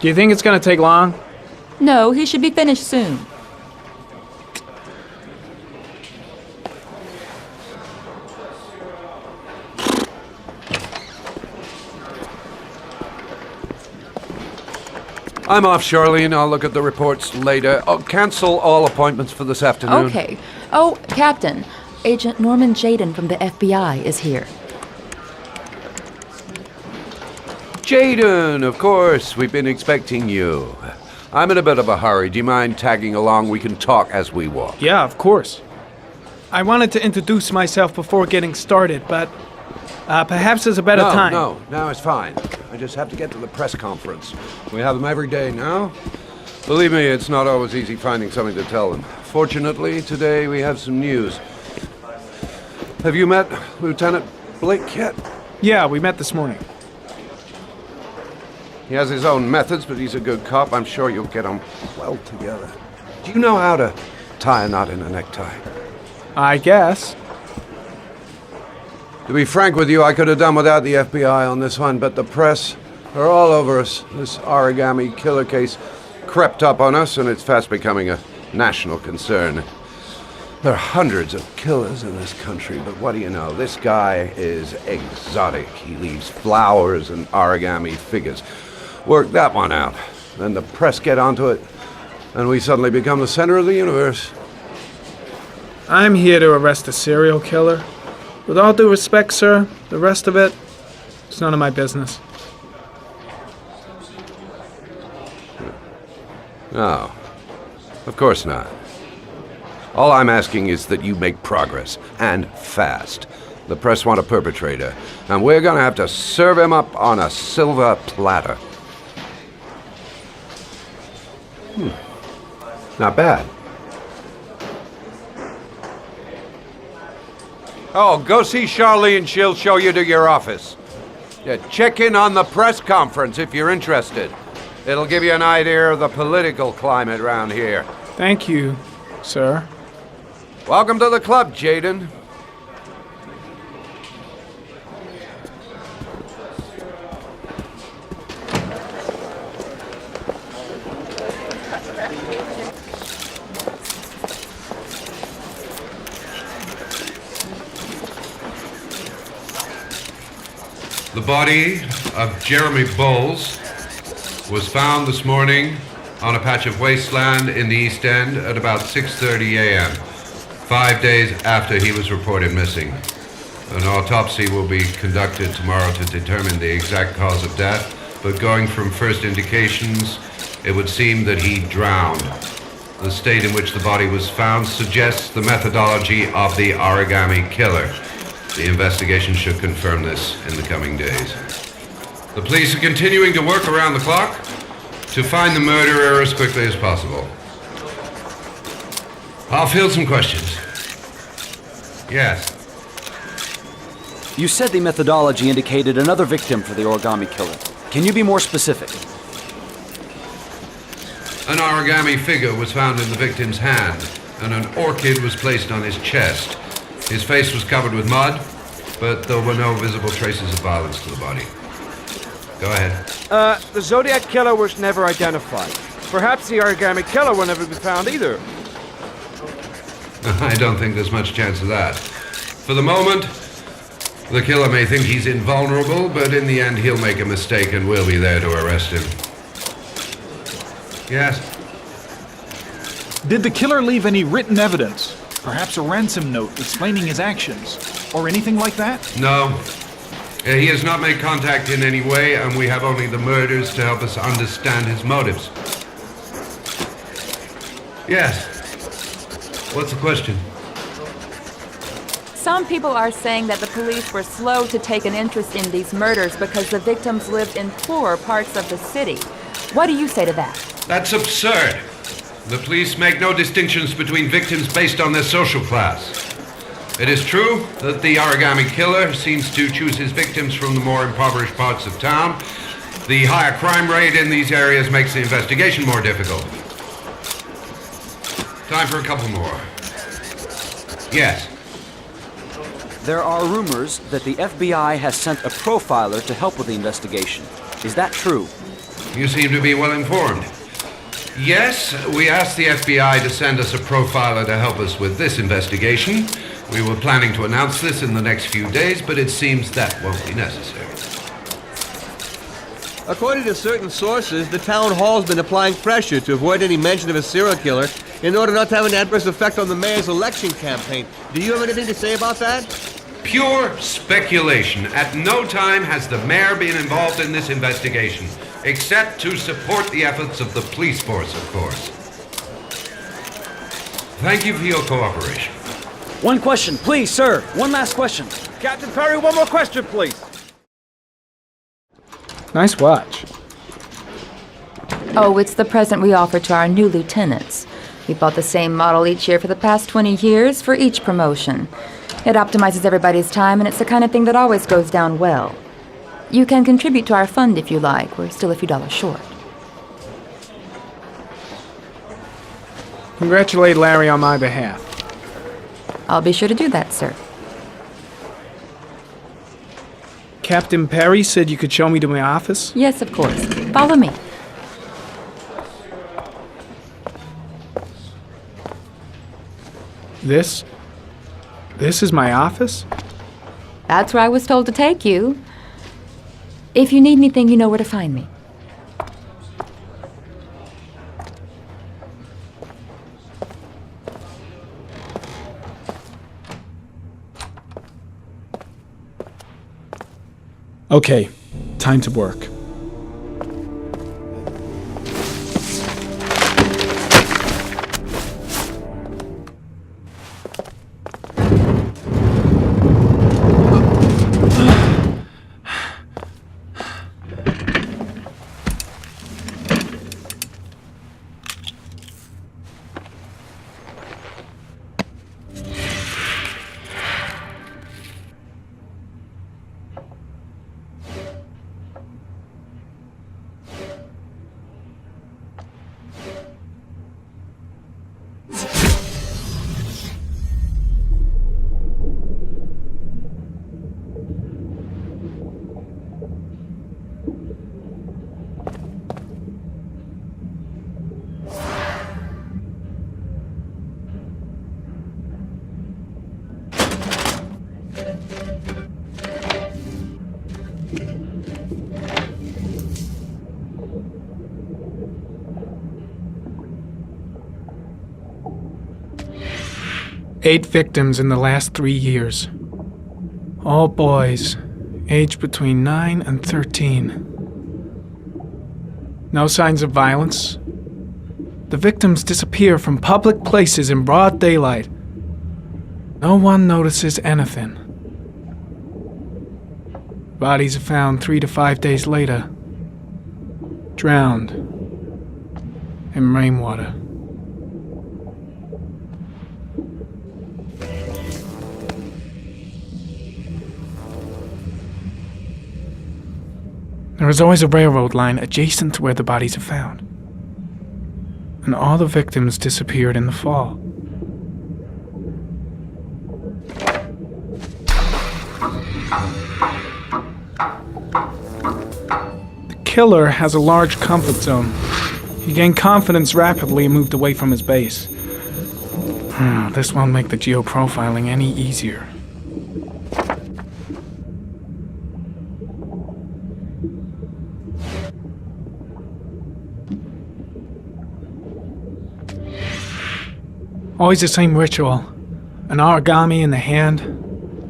Do you think it's gonna take long? No, he should be finished soon. I'm off, Charlene. I'll look at the reports later. Oh, cancel all appointments for this afternoon. Okay. Oh, Captain, Agent Norman Jayden from the FBI is here. Jayden, of course. We've been expecting you. I'm in a bit of a hurry. Do you mind tagging along? We can talk as we walk. Yeah, of course. I wanted to introduce myself before getting started, but perhaps there's a better time. No, it's fine. I just have to get to the press conference. We have them every day now. Believe me, it's not always easy finding something to tell them. Fortunately, today we have some news. Have you met Lieutenant Blake yet? Yeah, we met this morning. He has his own methods, but he's a good cop. I'm sure you'll get on well together. Do you know how to tie a knot in a necktie? I guess. To be frank with you, I could have done without the FBI on this one, but the press are all over us. This Origami Killer case crept up on us, and it's fast becoming a national concern. There are hundreds of killers in this country, but what do you know? This guy is exotic. He leaves flowers and origami figures. Work that one out. Then the press get onto it, and we suddenly become the center of the universe. I'm here to arrest a serial killer. With all due respect, sir, the rest of it, it's none of my business. No, of course not. All I'm asking is that you make progress, and fast. The press want a perpetrator, and we're gonna have to serve him up on a silver platter. Not bad. Oh, go see Charlene. She'll show you to your office. Yeah, check in on the press conference if you're interested. It'll give you an idea of the political climate around here. Thank you, sir. Welcome to the club, Jaden. The body of Jeremy Bowles was found this morning on a patch of wasteland in the East End at about 6:30 a.m., 5 days after he was reported missing. An autopsy will be conducted tomorrow to determine the exact cause of death, but going from first indications, it would seem that he drowned. The state in which the body was found suggests the methodology of the Origami Killer. The investigation should confirm this in the coming days. The police are continuing to work around the clock to find the murderer as quickly as possible. I'll field some questions. Yes. You said the methodology indicated another victim for the Origami Killer. Can you be more specific? An origami figure was found in the victim's hand, and an orchid was placed on his chest. His face was covered with mud, but there were no visible traces of violence to the body. Go ahead. The Zodiac Killer was never identified. Perhaps the Origami Killer will never be found either. I don't think there's much chance of that. For the moment, the killer may think he's invulnerable, but in the end he'll make a mistake and we'll be there to arrest him. Yes? Did the killer leave any written evidence? Perhaps a ransom note explaining his actions? Or anything like that? No. He has not made contact in any way, and we have only the murders to help us understand his motives. Yes. What's the question? Some people are saying that the police were slow to take an interest in these murders because the victims lived in poorer parts of the city. What do you say to that? That's absurd. The police make no distinctions between victims based on their social class. It is true that the Origami Killer seems to choose his victims from the more impoverished parts of town. The higher crime rate in these areas makes the investigation more difficult. Time for a couple more. Yes. There are rumors that the FBI has sent a profiler to help with the investigation. Is that true? You seem to be well informed. Yes, we asked the FBI to send us a profiler to help us with this investigation. We were planning to announce this in the next few days, but it seems that won't be necessary. According to certain sources, the town hall's been applying pressure to avoid any mention of a serial killer in order not to have an adverse effect on the mayor's election campaign. Do you have anything to say about that? Pure speculation. At no time has the mayor been involved in this investigation, except to support the efforts of the police force, of course. Thank you for your cooperation. One question, please, sir. One last question. Captain Perry, one more question, please. Nice watch. Oh, it's the present we offer to our new lieutenants. We bought the same model each year for the past 20 years for each promotion. It optimizes everybody's time, and it's the kind of thing that always goes down well. You can contribute to our fund if you like. We're still a few dollars short. Congratulate Larry on my behalf. I'll be sure to do that, sir. Captain Perry said you could show me to my office? Yes, of course. Follow me. This is my office? That's where I was told to take you. If you need anything, you know where to find me. Okay, time to work. Eight victims in the last 3 years. All boys, aged between 9 and 13. No signs of violence. The victims disappear from public places in broad daylight. No one notices anything. Bodies are found 3 to 5 days later, drowned in rainwater. There is always a railroad line adjacent to where the bodies are found. And all the victims disappeared in the fall. The killer has a large comfort zone. He gained confidence rapidly and moved away from his base. This won't make the geoprofiling any easier. Always the same ritual. An origami in the hand,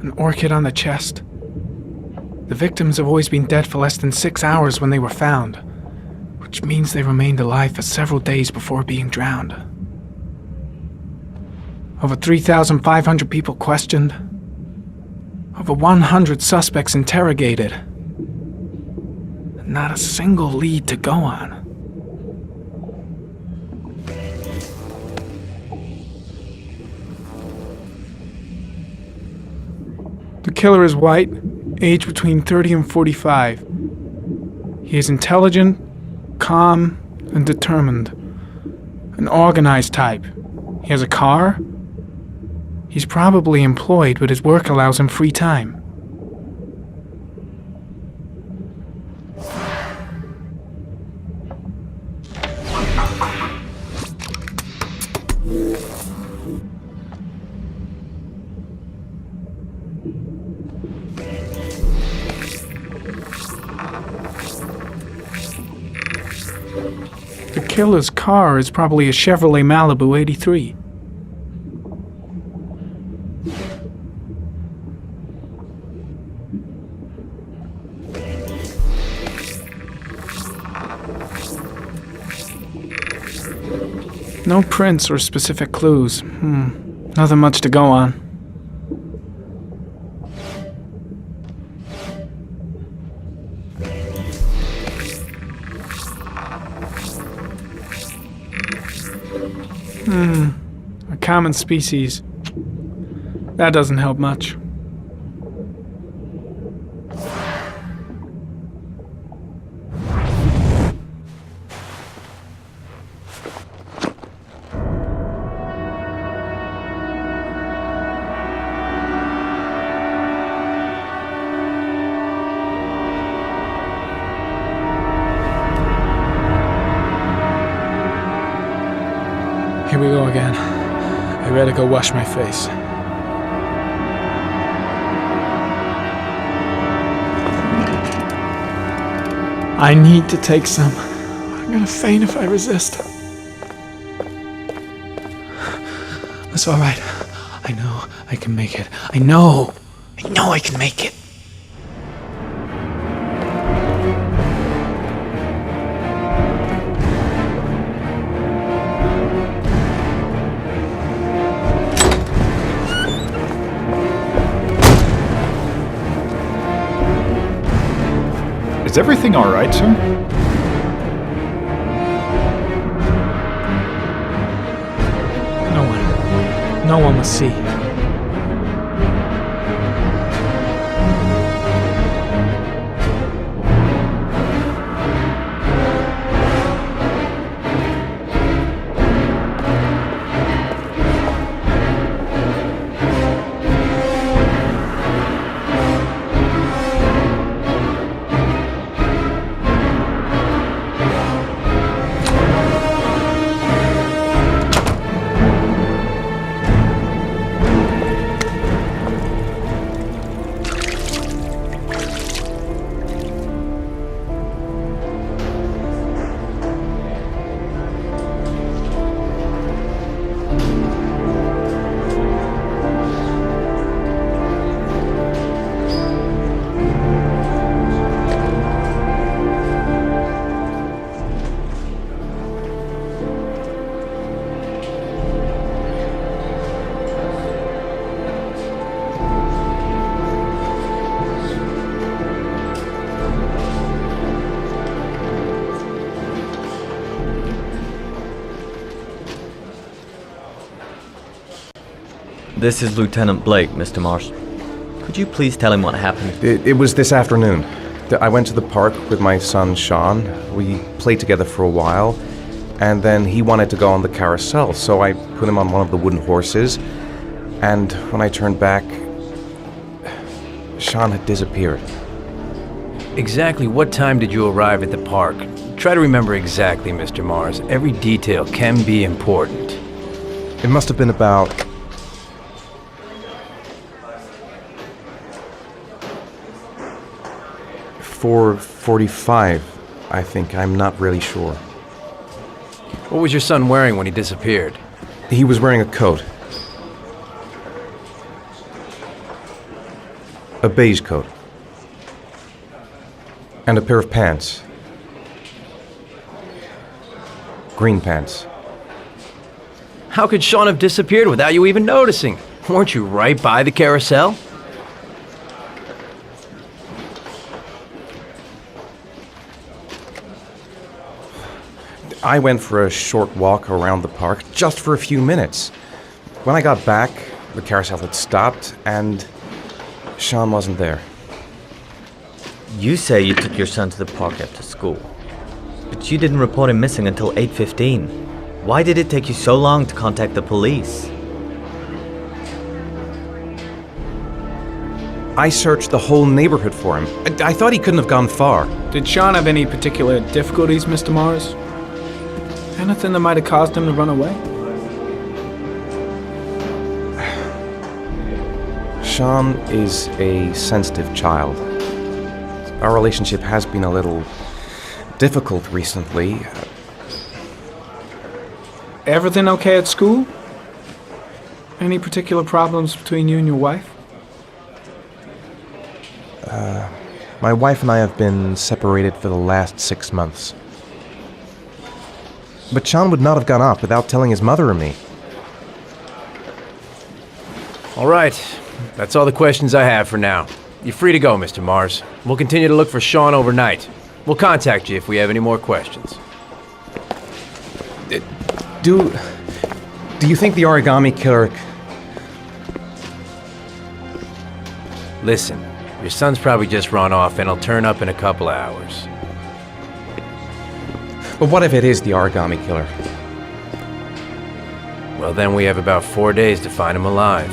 an orchid on the chest. The victims have always been dead for less than 6 hours when they were found, which means they remained alive for several days before being drowned. Over 3,500 people questioned. Over 100 suspects interrogated. Not a single lead to go on. The killer is white, aged between 30 and 45. He is intelligent, calm, and determined. An organized type. He has a car. He's probably employed, but his work allows him free time. killer's car is probably a Chevrolet Malibu 83. No prints or specific clues. Nothing much to go on. A common species. That doesn't help much. Here we go again. I better go wash my face. I need to take some. I'm gonna faint if I resist. That's alright. I know I can make it. I know I can make it. Is everything all right, sir? No one must see. This is Lieutenant Blake, Mr. Mars. Could you please tell him what happened? It was this afternoon. I went to the park with my son, Sean. We played together for a while, and then he wanted to go on the carousel, so I put him on one of the wooden horses, and when I turned back, Sean had disappeared. Exactly what time did you arrive at the park? Try to remember exactly, Mr. Mars. Every detail can be important. It must have been about 4:45, I think. I'm not really sure. What was your son wearing when he disappeared? He was wearing a coat. A beige coat. And a pair of pants. Green pants. How could Sean have disappeared without you even noticing? Weren't you right by the carousel? I went for a short walk around the park, just for a few minutes. When I got back, the carousel had stopped, and Sean wasn't there. You say you took your son to the park after school, but you didn't report him missing until 8:15. Why did it take you so long to contact the police? I searched the whole neighborhood for him. I thought he couldn't have gone far. Did Sean have any particular difficulties, Mr. Mars? Anything that might have caused him to run away? Sean is a sensitive child. Our relationship has been a little difficult recently. Everything okay at school? Any particular problems between you and your wife? My wife and I have been separated for the last 6 months. But Sean would not have gone off without telling his mother or me. All right. That's all the questions I have for now. You're free to go, Mr. Mars. We'll continue to look for Sean overnight. We'll contact you if we have any more questions. Do you think the Origami Killer... Listen, your son's probably just run off and he'll turn up in a couple of hours. But what if it is the Origami Killer? Well, then we have about 4 days to find him alive.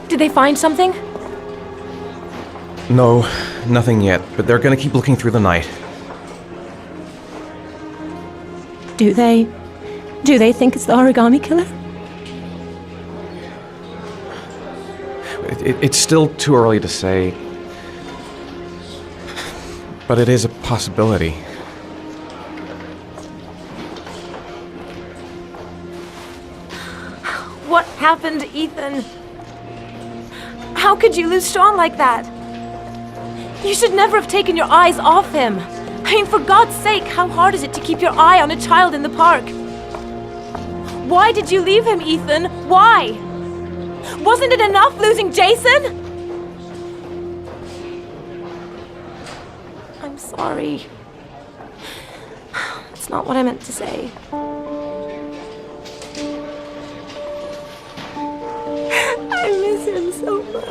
Did they find something? No, nothing yet, but they're gonna keep looking through the night. Do they think it's the Origami Killer? It's still too early to say, but it is a possibility. What happened, Ethan? How could you lose Sean like that? You should never have taken your eyes off him. I mean, for God's sake, how hard is it to keep your eye on a child in the park? Why did you leave him, Ethan? Why? Wasn't it enough losing Jason? I'm sorry. It's not what I meant to say. I miss him so much.